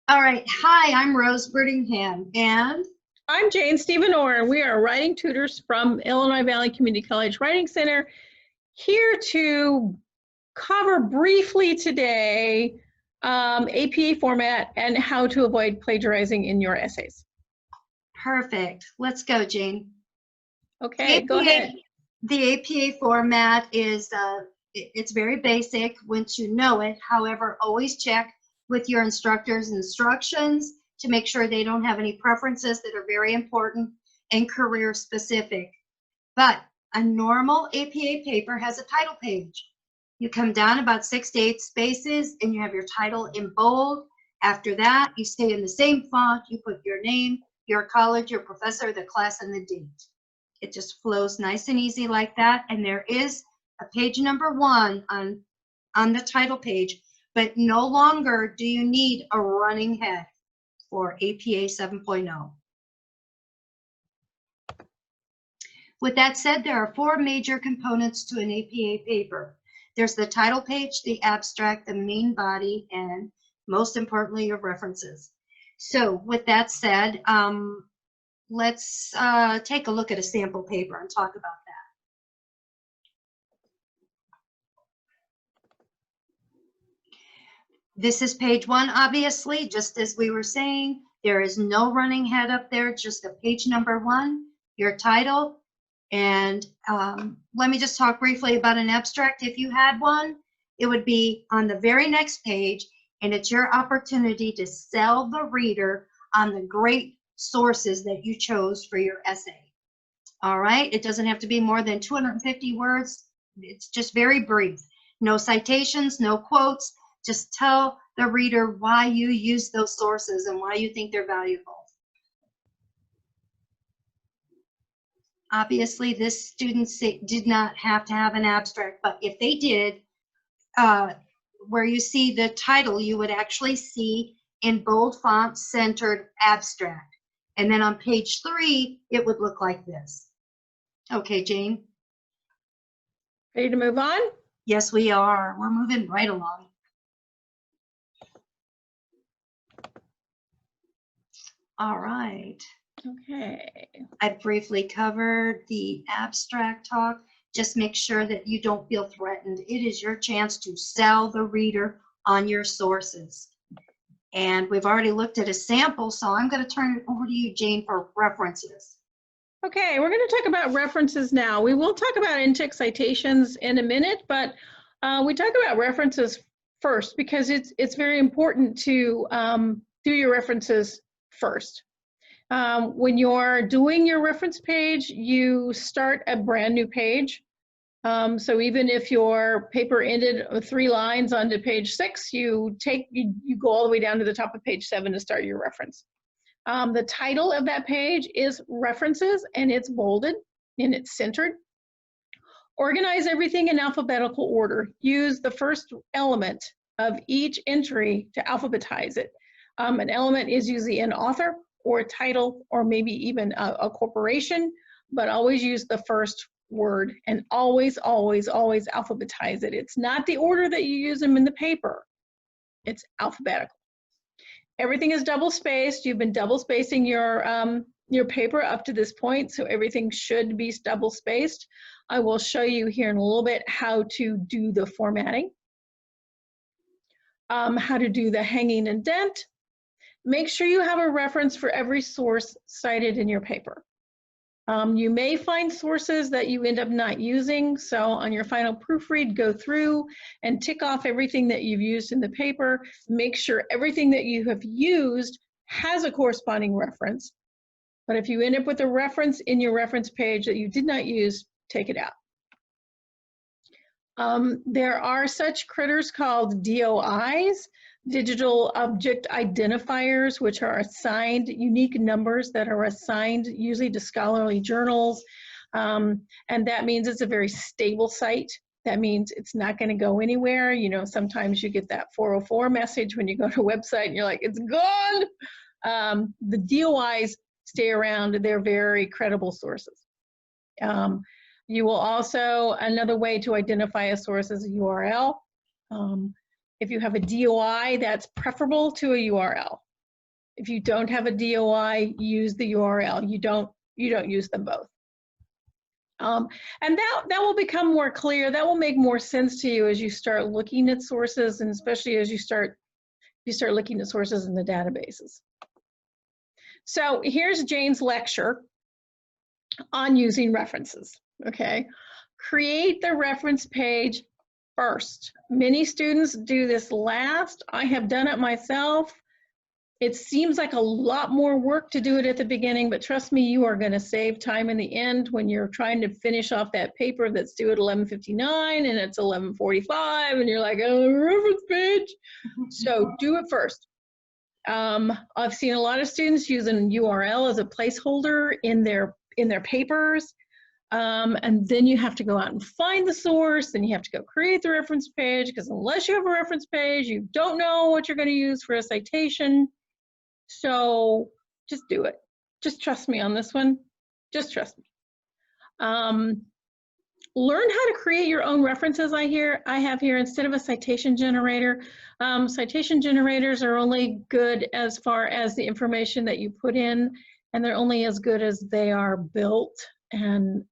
All right. Hi, I'm Rose Brittingham, and I'm Jane Stephen-Orr, and we are writing tutors from Illinois Valley Community College Writing Center, here to cover briefly today APA format and how to avoid plagiarizing in your essays. perfect. Let's go, Jane. Okay, go ahead. The APA format is it's very basic once you know it. However, always check with your instructor's instructions to make sure they don't have any preferences that are very important and career specific. But a normal APA paper has a title page. You come down about 6 to 8 spaces and you have your title in bold. After that, you stay in the same font. You put your name, your college, your professor, the class, and the date. It just flows nice and easy like that. And there is a page number 1 on the title page, but no longer do you need a running head for APA 7.0. With that said, there are 4 major components to an APA paper. There's the title page, the abstract, the main body, and most importantly, your references. So with that said, let's take a look at a sample paper and talk about that. This is page 1, obviously, just as we were saying. There is no running head up there, just a page number 1, your title. And let me just talk briefly about an abstract. If you had one, it would be on the very next page, and it's your opportunity to sell the reader on the great sources that you chose for your essay. All right, it doesn't have to be more than 250 words. It's just very brief. No citations, no quotes. Just tell the reader why you use those sources and why you think they're valuable. Obviously, this student did not have to have an abstract, but if they did, where you see the title, you would actually see in bold font centered abstract. And then on page 3, it would look like this. Okay, Jane? Ready to move on? Yes, we are. We're moving right along. All right. Okay. I briefly covered the abstract talk. Just make sure that you don't feel threatened. It is your chance to sell the reader on your sources. And we've already looked at a sample, so I'm going to turn it over to you, Jane, for references. Okay, we're going to talk about references now. We will talk about in-text citations in a minute, but we talk about references first because it's very important to do your references first. When you're doing your reference page, you start a brand new page. So even if your paper ended 3 lines onto page 6, you go all the way down to the top of page 7 to start your reference. The title of that page is references, and it's bolded and it's centered. Organize everything in alphabetical order. Use the first element of each entry to alphabetize it. An element is usually an author or a title or maybe even a corporation, but always use the first word and always, always, always alphabetize it. It's not the order that you use them in the paper. It's alphabetical. Everything is double spaced. You've been double spacing your paper up to this point, so everything should be double spaced. I will show you here in a little bit how to do the formatting, how to do the hanging indent. Make sure you have a reference for every source cited in your paper. You may find sources that you end up not using, so on your final proofread, go through and tick off everything that you've used in the paper. Make sure everything that you have used has a corresponding reference. But if you end up with a reference in your reference page that you did not use, take it out. There are such critters called DOIs, digital object identifiers, which are assigned unique numbers that are assigned usually to scholarly journals. And that means it's a very stable site. That means it's not going to go anywhere. You know, sometimes you get that 404 message when you go to a website and you're like, it's gone. The DOIs stay around. They're very credible sources. You will also, another way to identify a source is a URL. If you have a DOI, that's preferable to a URL. If you don't have a DOI, use the URL. You don't use them both. And that will become more clear. That will make more sense to you as you start looking at sources, and especially as you start looking at sources in the databases. So here's Jane's lecture on using references. Okay, create the reference page first. Many students do this last. I have done it myself. It seems like a lot more work to do it at the beginning, but trust me, you are going to save time in the end when you're trying to finish off that paper that's due at 11:59 and it's 11:45 and you're like, oh, reference page. So do it first. I've seen a lot of students using URL as a placeholder in their papers. And then you have to go out and find the source, and you have to go create the reference page, because unless you have a reference page, you don't know what you're going to use for a citation. So just do it. Just trust me on this one. Just trust me. Learn how to create your own references. I have here, instead of a citation generator. Citation generators are only good as far as the information that you put in, and they're only as good as they are built, and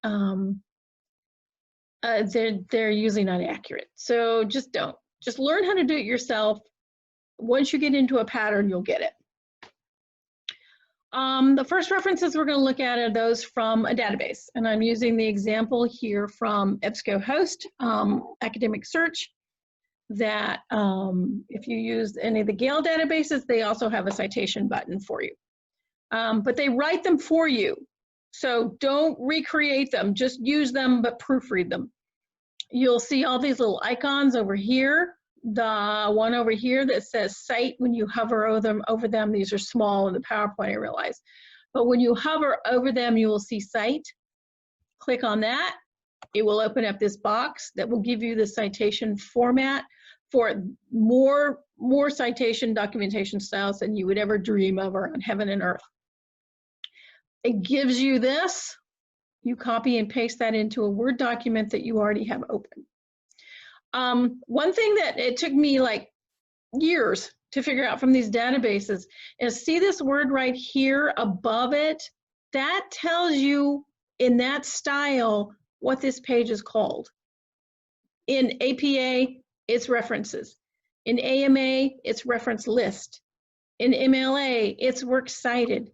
they're usually not accurate. So just don't. Just learn how to do it yourself. Once you get into a pattern, you'll get it. The first references we're going to look at are those from a database, and I'm using the example here from EBSCOhost Academic Search, that if you use any of the Gale databases, they also have a citation button for you. But they write them for you, so don't recreate them, just use them but proofread them. You'll see all these little icons over here. The one over here that says cite, when you hover over them, these are small in the PowerPoint, I realize. But when you hover over them, you will see cite. Click on that. It will open up this box that will give you the citation format for more citation documentation styles than you would ever dream of on heaven and earth. It gives you this. You copy and paste that into a Word document that you already have open. One thing that it took me like years to figure out from these databases is, see this word right here above it? That tells you in that style what this page is called. In APA, it's references. In AMA, it's reference list. In MLA, it's works cited.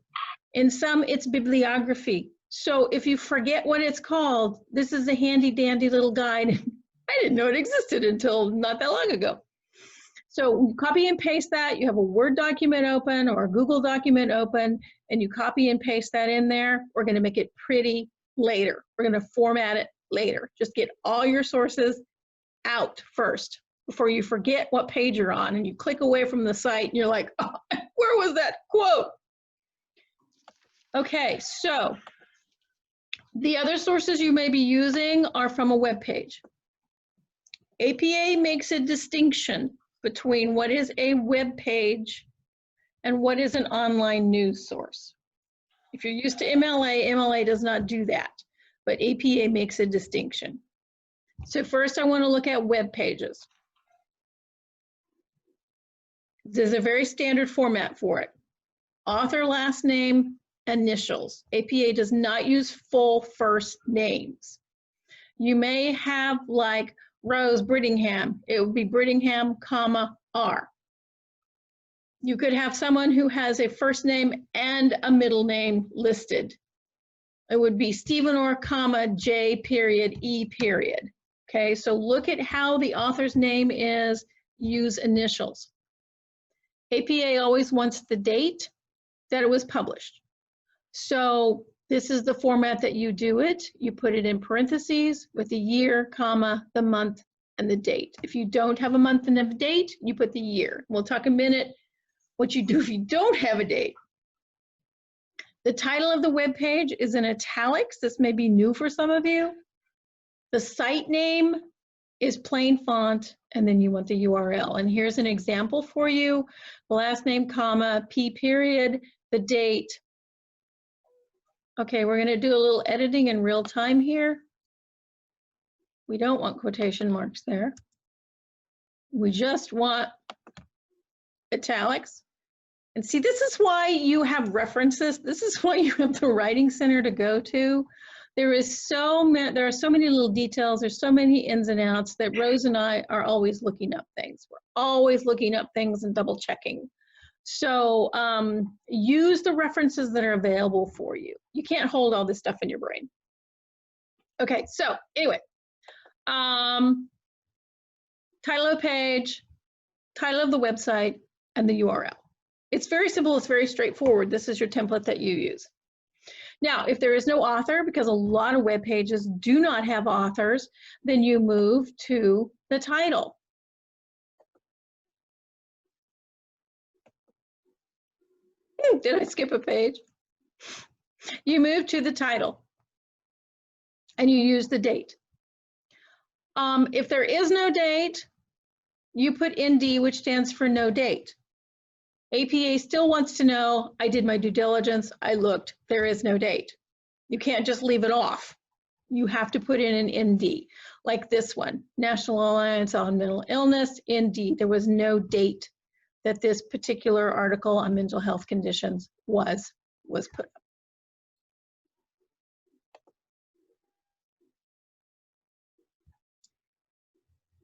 In some, it's bibliography. So if you forget what it's called, this is a handy dandy little guide. I didn't know it existed until not that long ago. So copy and paste that. You have a Word document open or a Google document open, and you copy and paste that in there. We're going to make it pretty later. We're going to format it later. Just get all your sources out first before you forget what page you're on and you click away from the site and you're like, oh, where was that quote? Okay, so the other sources you may be using are from a web page. APA makes a distinction between what is a web page and what is an online news source. If you're used to MLA, MLA does not do that, but APA makes a distinction. So first I want to look at web pages. There's a very standard format for it. Author, last name, initials. APA does not use full first names. You may have like Rose Brittingham. It would be Brittingham, comma, R. You could have someone who has a first name and a middle name listed. It would be Stephen Orr, comma, J period, E period. Okay, so look at how the author's name is, use initials. APA always wants the date that it was published. So this is the format that you do it. You put it in parentheses with the year, comma, the month, and the date. If you don't have a month and a date, you put the year. We'll talk a minute what you do if you don't have a date. The title of the web page is in italics. This may be new for some of you. The site name is plain font, and then you want the URL. And here's an example for you. The last name, comma, P period, the date. Okay, we're going to do a little editing in real time here. We don't want quotation marks there. We just want italics. And see, this is why you have references. This is why you have the Writing Center to go to. There are so many little details. There's so many ins and outs that Rose and I are always looking up things. We're always looking up things and double checking. So use the references that are available for you. You can't hold all this stuff in your brain. Okay, so anyway, title of the page, title of the website, and the URL. It's very simple, it's very straightforward. This is your template that you use. Now, if there is no author, because a lot of web pages do not have authors, then you move to the title. Did I skip a page? You move to the title and you use the date. If there is no date, you put ND, which stands for no date. APA still wants to know, I did my due diligence, I looked, there is no date. You can't just leave it off. You have to put in an ND, like this one, National Alliance on Mental Illness, ND. There was no date that this particular article on mental health conditions was put up.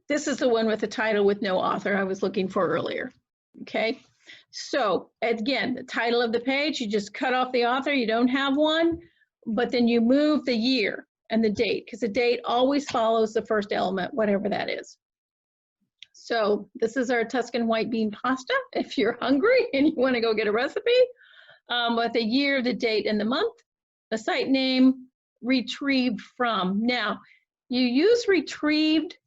This is the one with the title with no author I was looking for earlier, okay? So again, the title of the page, you just cut off the author, you don't have one, but then you move the year and the date, because the date always follows the first element, whatever that is. So this is our Tuscan white bean pasta, if you're hungry and you want to go get a recipe, with the year, the date, and the month, the site name, retrieved from. Now, you use retrieved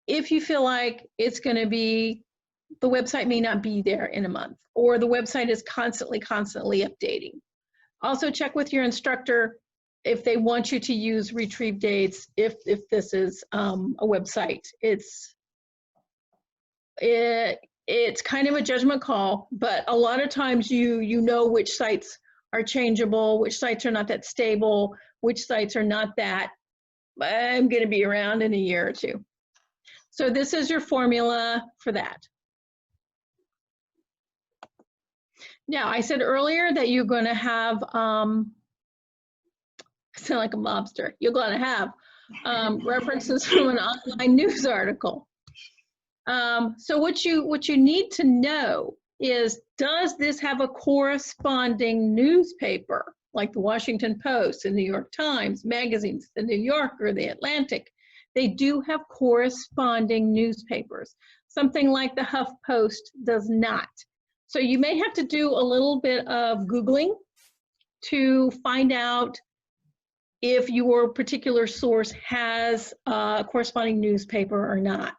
if you feel like it's going to be, the website may not be there in a month, or the website is constantly updating. Also check with your instructor if they want you to use retrieve dates, if this is a website. It's kind of a judgment call, but a lot of times you know which sites are changeable, which sites are not that stable, which sites are not that, I'm going to be around in a year or two. So this is your formula for that. Now, I said earlier that you're going to have, I sound like a mobster, you're going to have references from an online news article. So what you need to know is, does this have a corresponding newspaper, like the Washington Post, the New York Times, magazines, the New Yorker, the Atlantic? They do have corresponding newspapers. Something like the HuffPost does not. So you may have to do a little bit of Googling to find out if your particular source has a corresponding newspaper or not.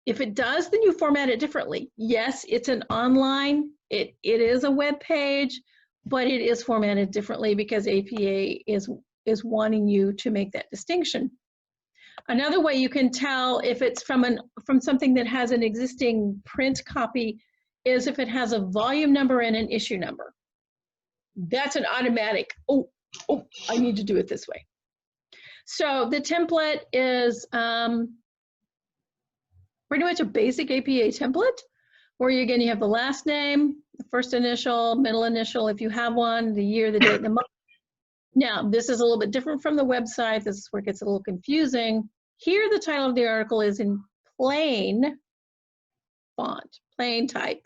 If it does, then you format it differently. Yes, it's an online, it is a web page, but it is formatted differently because APA is wanting you to make that distinction. Another way you can tell if it's from something that has an existing print copy is if it has a volume number and an issue number. That's an automatic, oh, I need to do it this way. So the template is pretty much a basic APA template, where you have the last name, the first initial, middle initial, if you have one, the year, the date, and the month. Now, this is a little bit different from the website. This is where it gets a little confusing. Here, the title of the article is in plain font, plain type,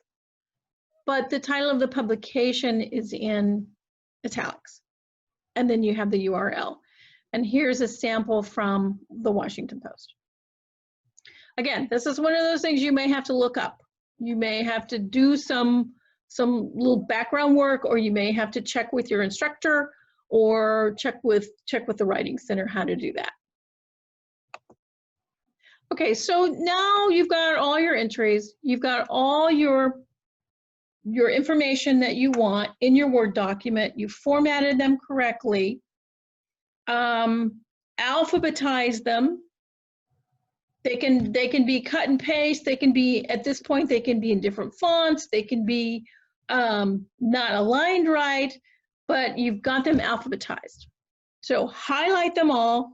but the title of the publication is in italics. And then you have the URL. And here's a sample from the Washington Post. Again, this is one of those things you may have to look up. You may have to do some little background work, or you may have to check with your instructor, or check with the Writing Center how to do that. Okay, so now you've got all your entries, you've got all your information that you want in your Word document, you formatted them correctly, alphabetize them. They can be cut and paste, they can be, at this point, they can be in different fonts, they can be not aligned right, but you've got them alphabetized. So highlight them all.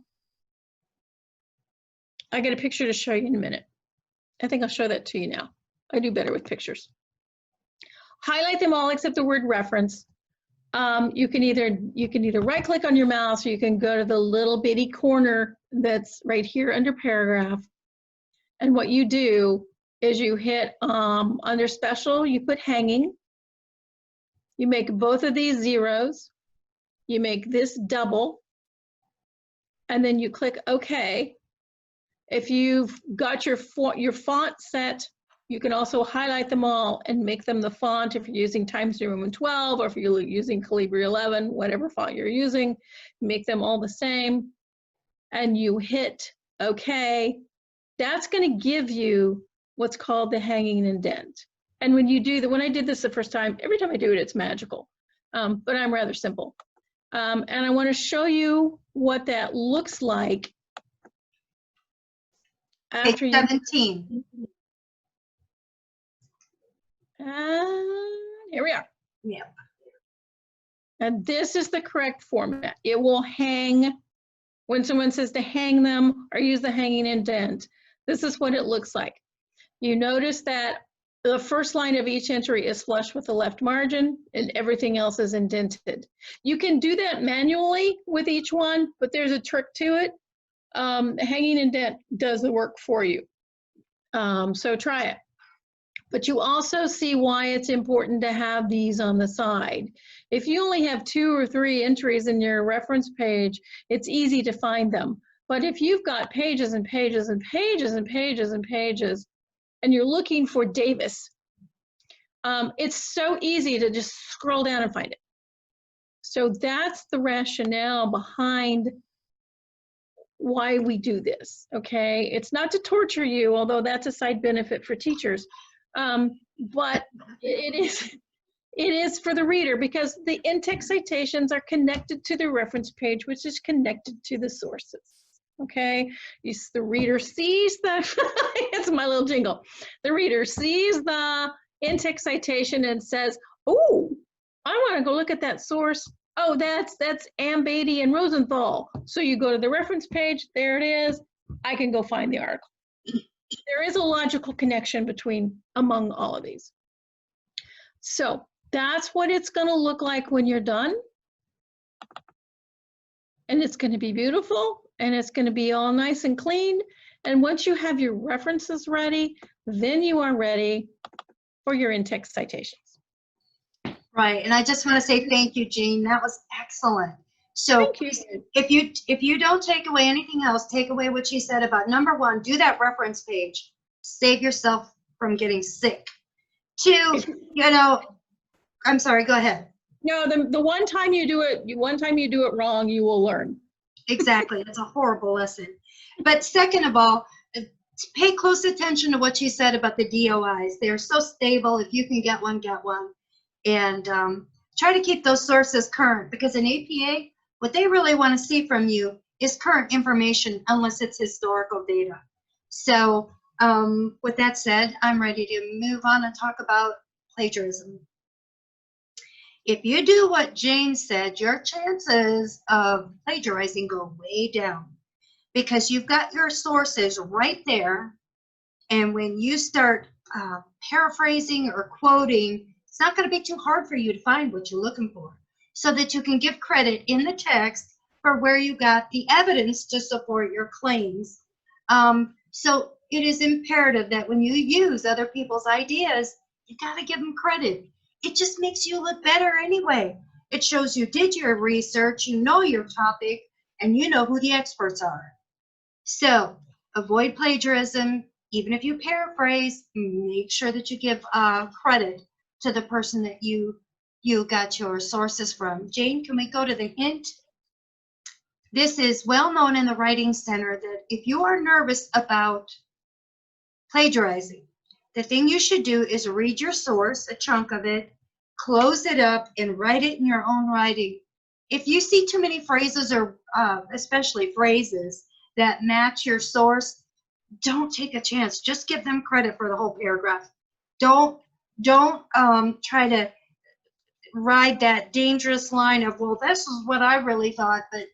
I got a picture to show you in a minute. I think I'll show that to you now. I do better with pictures. highlight them all except the word reference. You can either right click on your mouse, or you can go to the little bitty corner that's right here under paragraph. And what you do is you hit under special, you put hanging. You make both of these zeros. You make this double. And then you click OK. If you've got your font set, you can also highlight them all and make them the font if you're using Times New Roman 12, or if you're using Calibri 11, whatever font you're using, make them all the same. And you hit OK. That's going to give you what's called the hanging indent. And when you do that, when I did this the first time, every time I do it, it's magical. But I'm rather simple. And I want to show you what that looks like after Page 17. Here we are. Yeah. And this is the correct format. It will hang when someone says to hang them or use the hanging indent. This is what it looks like. You notice that the first line of each entry is flush with the left margin and everything else is indented. You can do that manually with each one, but there's a trick to it. The hanging indent does the work for you. So try it. But you also see why it's important to have these on the side. If you only have 2 or 3 entries in your reference page, it's easy to find them. But if you've got pages and pages and pages and pages and pages, and you're looking for Davis, it's so easy to just scroll down and find it. So that's the rationale behind why we do this, okay? It's not to torture you, although that's a side benefit for teachers. But it is for the reader, because the in-text citations are connected to the reference page, which is connected to the sources. Okay, the reader sees the, it's my little jingle. The reader sees the in-text citation and says, oh, I want to go look at that source. Oh, that's Ann Beatty and Rosenthal. So you go to the reference page, there it is. I can go find the article. There is a logical connection among all of these. So that's what it's going to look like when you're done. And it's going to be beautiful, and it's going to be all nice and clean. And once you have your references ready, then you are ready for your in-text citations. Right, and I just want to say thank you, Jean. That was excellent. So if you don't take away anything else, take away what she said about number 1, do that reference page. Save yourself from getting sick. 2, I'm sorry, go ahead. No, the one time you do it wrong, you will learn. Exactly, it's a horrible lesson. But second of all, pay close attention to what she said about the DOIs. They're so stable. If you can get one, get one. And try to keep those sources current, because in APA, what they really want to see from you is current information, unless it's historical data. So with that said, I'm ready to move on and talk about plagiarism. If you do what Jane said, your chances of plagiarizing go way down, because you've got your sources right there. And when you start paraphrasing or quoting, it's not going to be too hard for you to find what you're looking for, so that you can give credit in the text for where you got the evidence to support your claims. So it is imperative that when you use other people's ideas, you got to give them credit. It just makes you look better anyway. It shows you did your research, you know your topic, and you know who the experts are. So avoid plagiarism. Even if you paraphrase, make sure that you give credit to the person that you got your sources from. Jane, can we go to the hint? This is well known in the Writing Center that if you are nervous about plagiarizing, the thing you should do is read your source, a chunk of it, close it up, and write it in your own writing. If you see too many phrases, or especially phrases that match your source, don't take a chance. Just give them credit for the whole paragraph. Don't try to ride that dangerous line of, well, this is what I really thought. But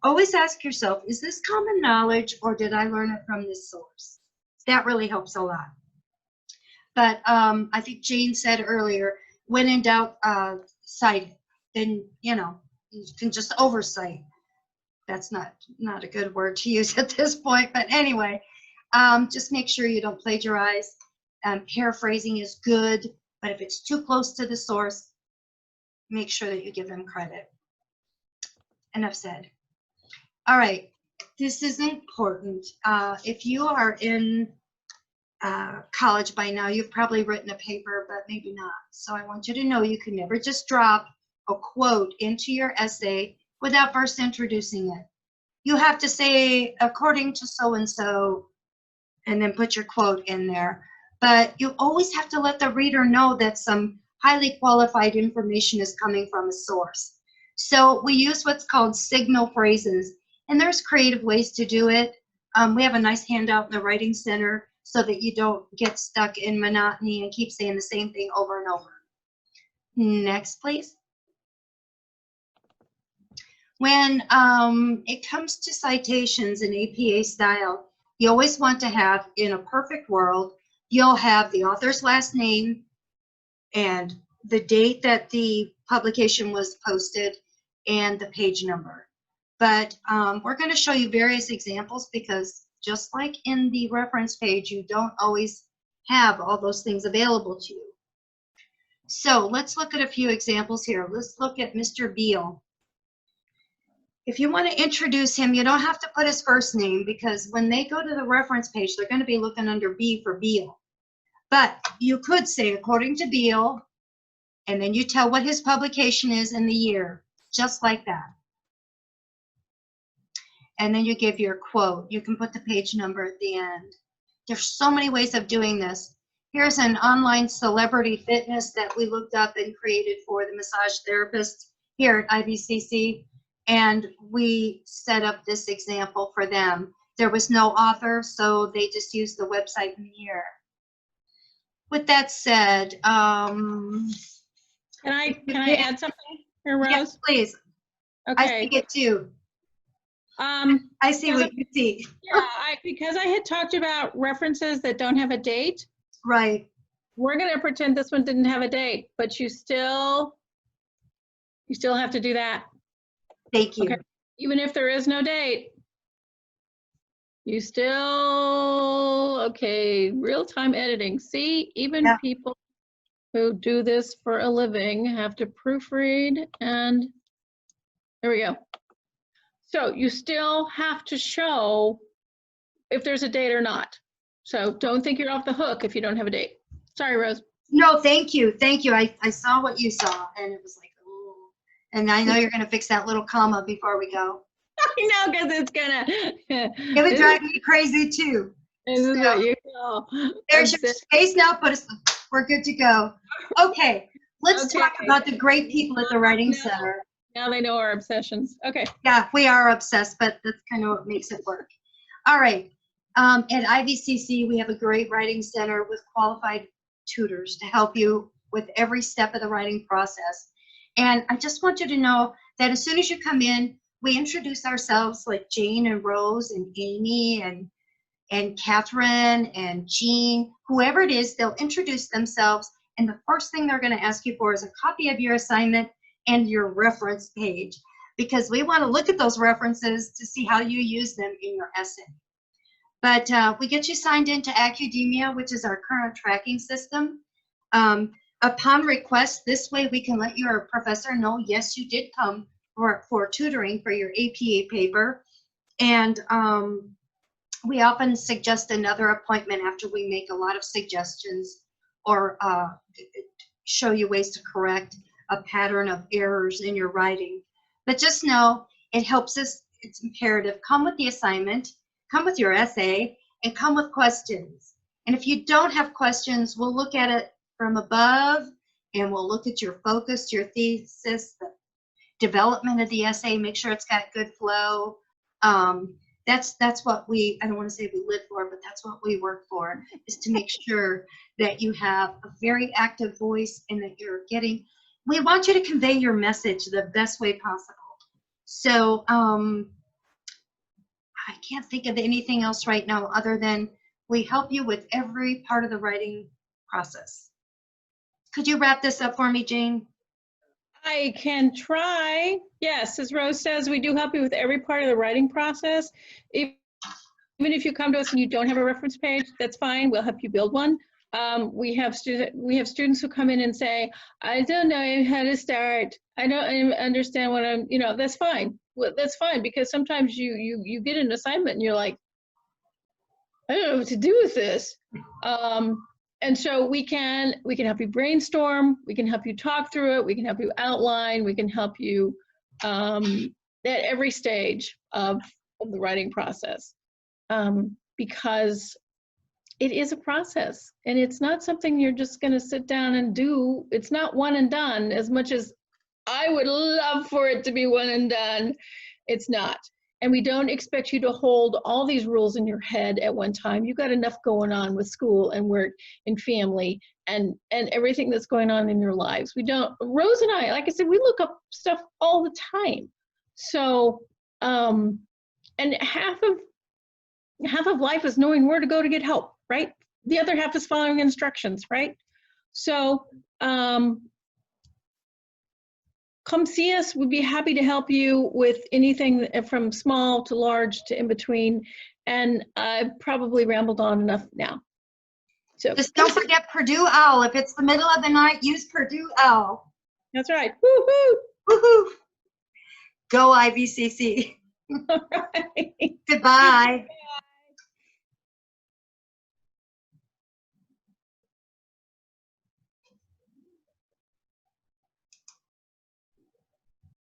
always ask yourself, is this common knowledge, or did I learn it from this source? That really helps a lot. But I think Jane said earlier, when in doubt, cite it. Then, you can just oversight. That's not a good word to use at this point, but anyway, just make sure you don't plagiarize. Paraphrasing is good, but if it's too close to the source, make sure that you give them credit. Enough said. All right, this is important. If you are in college by now, you've probably written a paper, but maybe not. So I want you to know you can never just drop a quote into your essay without first introducing it. You have to say, according to so-and-so, and then put your quote in there. But you always have to let the reader know that some highly qualified information is coming from a source. So we use what's called signal phrases, and there's creative ways to do it. We have a nice handout in the Writing Center so that you don't get stuck in monotony and keep saying the same thing over and over. Next, please. When it comes to citations in APA style, you always want to have, in a perfect world, you'll have the author's last name and the date that the publication was posted and the page number. But we're going to show you various examples because just like in the reference page, you don't always have all those things available to you. So let's look at a few examples here. Let's look at Mr. Beale. If you want to introduce him, you don't have to put his first name because when they go to the reference page, they're going to be looking under B for Beale. But you could say, according to Beale, and then you tell what his publication is and the year, just like that. And then you give your quote. You can put the page number at the end. There's so many ways of doing this. Here's an online celebrity fitness that we looked up and created for the massage therapists here at IVCC. And we set up this example for them. There was no author, so they just used the website and the year. With that said, Can I add something here, Rose? Yes, please. Okay. I see it too. I see what you see. Yeah, because I had talked about references that don't have a date. Right. We're going to pretend this one didn't have a date, but you still have to do that. Thank you. Okay. Even if there is no date, you still, okay, real-time editing. See, even people who do this for a living have to proofread, and there we go. So you still have to show if there's a date or not. So don't think you're off the hook if you don't have a date. Sorry, Rose. No, thank you. Thank you. I saw what you saw, and it was like, oh. And I know you're going to fix that little comma before we go. I know, because it's going to. It would drive me crazy, too. This is what you call. There's your space now. We're good to go. Okay. Let's talk about the great people at the Writing Center. Now they know our obsessions. Okay. Yeah, we are obsessed, but that's kind of what makes it work. All right. At IVCC, we have a great Writing Center with qualified tutors to help you with every step of the writing process. And I just want you to know that as soon as you come in, we introduce ourselves like Jane and Rose and Amy and Catherine and Jean, whoever it is, they'll introduce themselves. And the first thing they're going to ask you for is a copy of your assignment and your reference page, because we want to look at those references to see how you use them in your essay. But we get you signed into Academia, which is our current tracking system. Upon request, this way we can let your professor know, yes, you did come for tutoring for your APA paper. And we often suggest another appointment after we make a lot of suggestions or show you ways to correct a pattern of errors in your writing. But just know it helps us. It's imperative. Come with the assignment, come with your essay, and come with questions. And if you don't have questions, we'll look at it from above, and we'll look at your focus, your thesis, the development of the essay, make sure it's got good flow. That's what we, I don't want to say we live for, but that's what we work for, is to make sure that you have a very active voice and that you're getting, we want you to convey your message the best way possible. So I can't think of anything else right now other than we help you with every part of the writing process. Could you wrap this up for me, Jean? I can try. Yes, as Rose says, we do help you with every part of the writing process. Even if you come to us and you don't have a reference page, that's fine. We'll help you build one. We have students who come in and say, I don't know how to start. I don't understand what I'm, that's fine. Well, that's fine, because sometimes you get an assignment and you're like, I don't know what to do with this. And so we can help you brainstorm, we can help you talk through it, we can help you outline, we can help you at every stage of the writing process. Because it is a process, and it's not something you're just going to sit down and do. It's not one and done. As much as I would love for it to be one and done, it's not. And we don't expect you to hold all these rules in your head at one time. You've got enough going on with school and work and family and everything that's going on in your lives. We don't, Rose and I, like I said, we look up stuff all the time. So, and half of life is knowing where to go to get help, right? The other half is following instructions, right? So come see us. We'd be happy to help you with anything from small to large to in between. And I've probably rambled on enough now. So just don't forget Purdue OWL. If it's the middle of the night, use Purdue OWL. That's right. Woo-hoo! Woohoo! Go IVCC. All right. Goodbye.